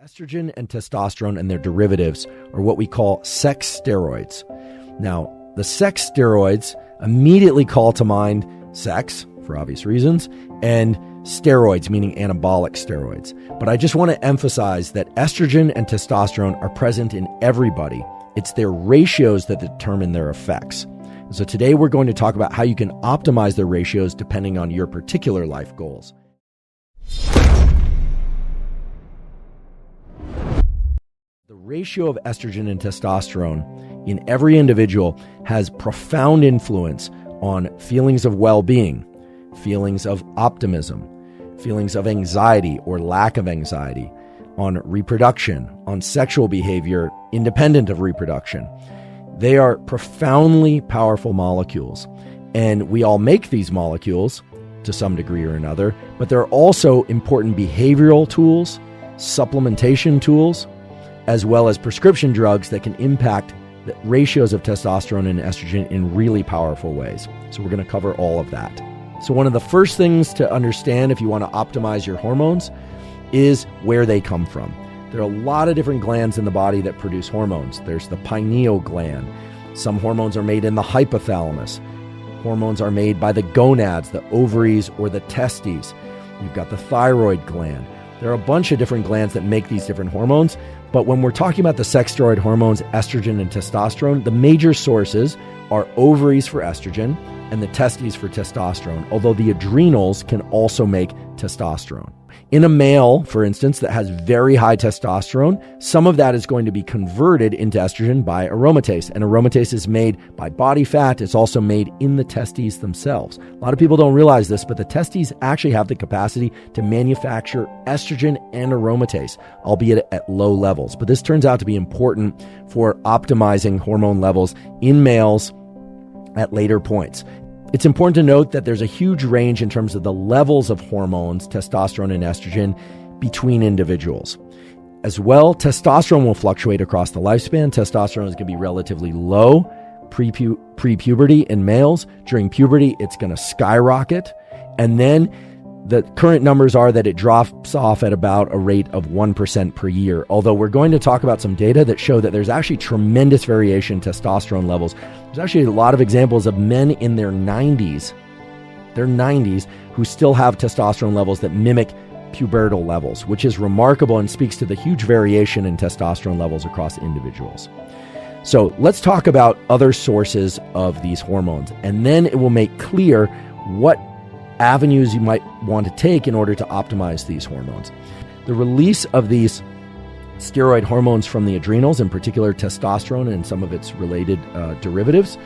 Estrogen and testosterone and their derivatives are what we call sex steroids. Now, the sex steroids immediately call to mind sex, for obvious reasons, and steroids, meaning anabolic steroids. But I just want to emphasize that estrogen and testosterone are present in everybody. It's their ratios that determine their effects. So today we're going to talk about how you can optimize their ratios depending on your particular life goals. The ratio of estrogen and testosterone in every individual has profound influence on feelings of well-being, feelings of optimism, feelings of anxiety or lack of anxiety, on reproduction, on sexual behavior independent of reproduction. They are profoundly powerful molecules, and we all make these molecules to some degree or another, but they're also important behavioral tools, supplementation tools, as well as prescription drugs that can impact the ratios of testosterone and estrogen in really powerful ways. So we're going to cover all of that. So one of the first things to understand if you want to optimize your hormones is where they come from. There are a lot of different glands in the body that produce hormones. There's the pineal gland. Some hormones are made in the hypothalamus. Hormones are made by the gonads, the ovaries, or the testes. You've got the thyroid gland. There are a bunch of different glands that make these different hormones. But when we're talking about the sex steroid hormones, estrogen and testosterone, the major sources are ovaries for estrogen and the testes for testosterone, although the adrenals can also make testosterone. In a male, for instance, that has very high testosterone, some of that is going to be converted into estrogen by aromatase. And aromatase is made by body fat. It's also made in the testes themselves. A lot of people don't realize this, but the testes actually have the capacity to manufacture estrogen and aromatase, albeit at low levels. But this turns out to be important for optimizing hormone levels in males at later points. It's important to note that there's a huge range in terms of the levels of hormones, testosterone and estrogen, between individuals. As well, testosterone will fluctuate across the lifespan. Testosterone is going to be relatively low pre-puberty in males. During puberty, it's going to skyrocket. And then the current numbers are that it drops off at about a rate of 1% per year. Although we're going to talk about some data that show that there's actually tremendous variation in testosterone levels. There's actually a lot of examples of men in their 90s, who still have testosterone levels that mimic pubertal levels, which is remarkable and speaks to the huge variation in testosterone levels across individuals. So let's talk about other sources of these hormones, and then it will make clear what avenues you might want to take in order to optimize these hormones. The release of these steroid hormones from the adrenals, in particular testosterone and some of its related derivatives,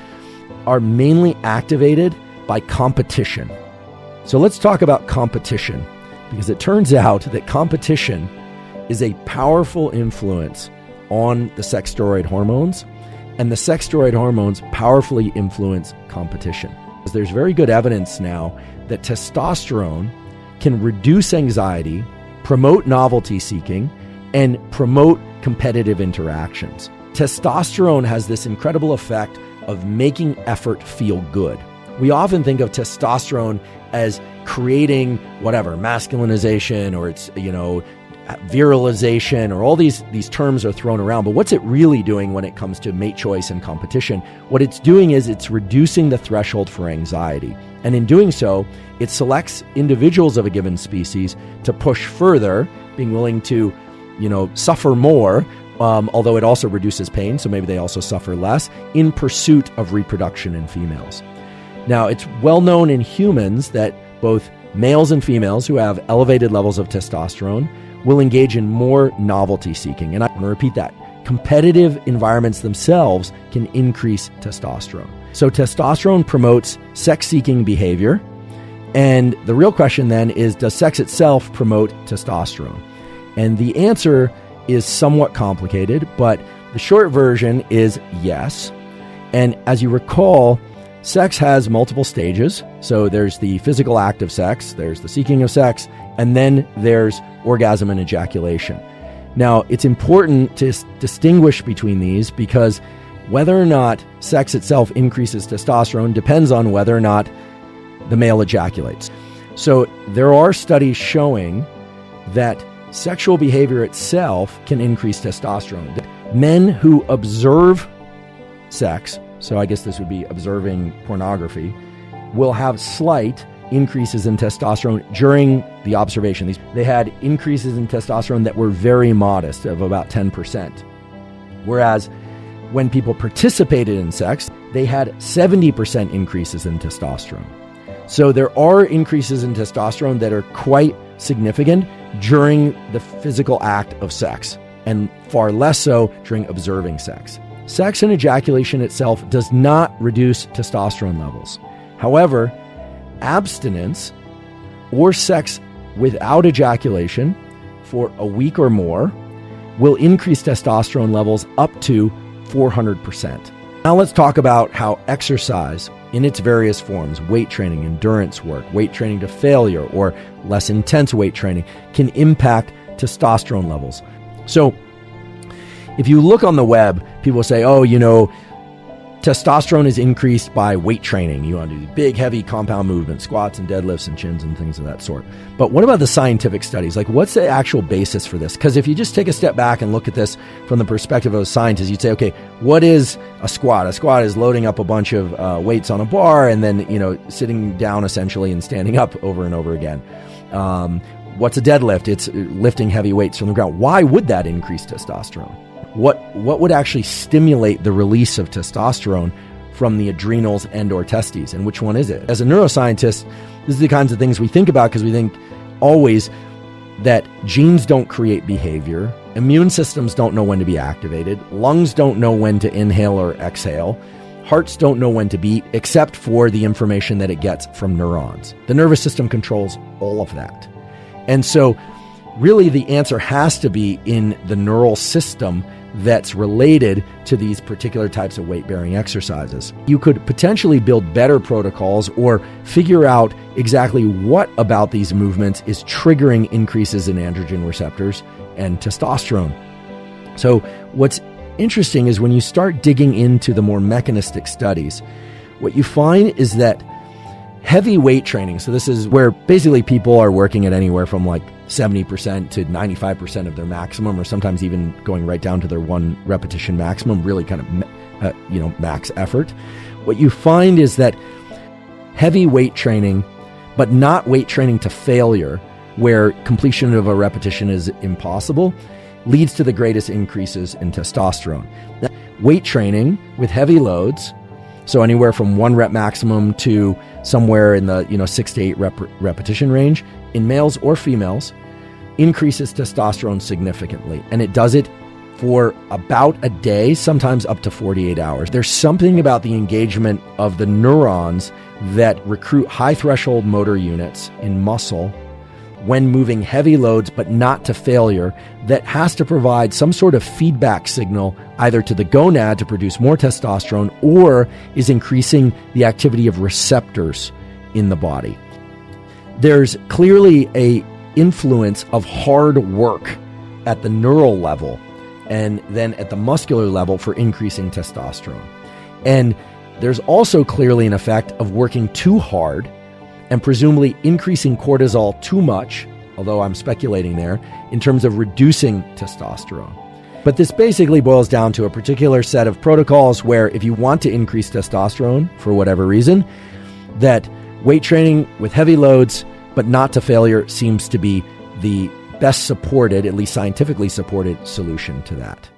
are mainly activated by competition. So let's talk about competition, because it turns out that competition is a powerful influence on the sex steroid hormones, and the sex steroid hormones powerfully influence competition. There's very good evidence now that testosterone can reduce anxiety, promote novelty seeking, and promote competitive interactions. Testosterone has this incredible effect of making effort feel good. We often think of testosterone as creating masculinization, or it's, virilization, or all these terms are thrown around. But what's it really doing when it comes to mate choice and competition? What it's doing is it's reducing the threshold for anxiety. And in doing so, it selects individuals of a given species to push further, being willing to, suffer more, although it also reduces pain, so maybe they also suffer less, in pursuit of reproduction in females. Now, it's well known in humans that both males and females who have elevated levels of testosterone will engage in more novelty seeking. And I want to repeat that. Competitive environments themselves can increase testosterone. So testosterone promotes sex-seeking behavior. And the real question then is, does sex itself promote testosterone? And the answer is somewhat complicated, but the short version is yes. And as you recall, sex has multiple stages. So there's the physical act of sex, there's the seeking of sex, and then there's orgasm and ejaculation. Now, it's important to distinguish between these, because whether or not sex itself increases testosterone depends on whether or not the male ejaculates. So there are studies showing that sexual behavior itself can increase testosterone. Men who observe sex, so I guess this would be observing pornography, will have slight increases in testosterone during the observation. They had increases in testosterone that were very modest, of about 10%. Whereas when people participated in sex, they had 70% increases in testosterone. So there are increases in testosterone that are quite significant during the physical act of sex, and far less so during observing sex. Sex and ejaculation itself does not reduce testosterone levels. However, abstinence or sex without ejaculation for a week or more will increase testosterone levels up to 400%. Now let's talk about how exercise in its various forms, weight training, endurance work, weight training to failure, or less intense weight training, can impact testosterone levels. So if you look on the web, people say, oh, testosterone is increased by weight training. You want to do big, heavy compound movements, squats and deadlifts and chins and things of that sort. But what about the scientific studies? Like, what's the actual basis for this? Because if you just take a step back and look at this from the perspective of a scientist, you'd say, okay, what is a squat? A squat is loading up a bunch of weights on a bar and then, sitting down essentially and standing up over and over again. What's a deadlift? It's lifting heavy weights from the ground. Why would that increase testosterone? What would actually stimulate the release of testosterone from the adrenals and or testes, and which one is it? As a neuroscientist, this is the kinds of things we think about because we think always that genes don't create behavior, immune systems don't know when to be activated, lungs don't know when to inhale or exhale, hearts don't know when to beat, except for the information that it gets from neurons. The nervous system controls all of that. And so really the answer has to be in the neural system that's related to these particular types of weight-bearing exercises. You could potentially build better protocols or figure out exactly what about these movements is triggering increases in androgen receptors and testosterone. So what's interesting is when you start digging into the more mechanistic studies, what you find is that heavy weight training, so this is where basically people are working at anywhere from like 70% to 95% of their maximum, or sometimes even going right down to their one repetition maximum, really kind of, max effort. What you find is that heavy weight training, but not weight training to failure, where completion of a repetition is impossible, leads to the greatest increases in testosterone. Now, weight training with heavy loads, so anywhere from 1 rep maximum to somewhere in the 6 to 8 repetition range, in males or females, increases testosterone significantly. And it does it for about a day, sometimes up to 48 hours. There's something about the engagement of the neurons that recruit high threshold motor units in muscle when moving heavy loads, but not to failure, that has to provide some sort of feedback signal either to the gonad to produce more testosterone or is increasing the activity of receptors in the body. There's clearly a influence of hard work at the neural level and then at the muscular level for increasing testosterone. And there's also clearly an effect of working too hard and presumably increasing cortisol too much, although I'm speculating there, in terms of reducing testosterone. But this basically boils down to a particular set of protocols where if you want to increase testosterone for whatever reason, that weight training with heavy loads, but not to failure, seems to be the best supported, at least scientifically supported, solution to that.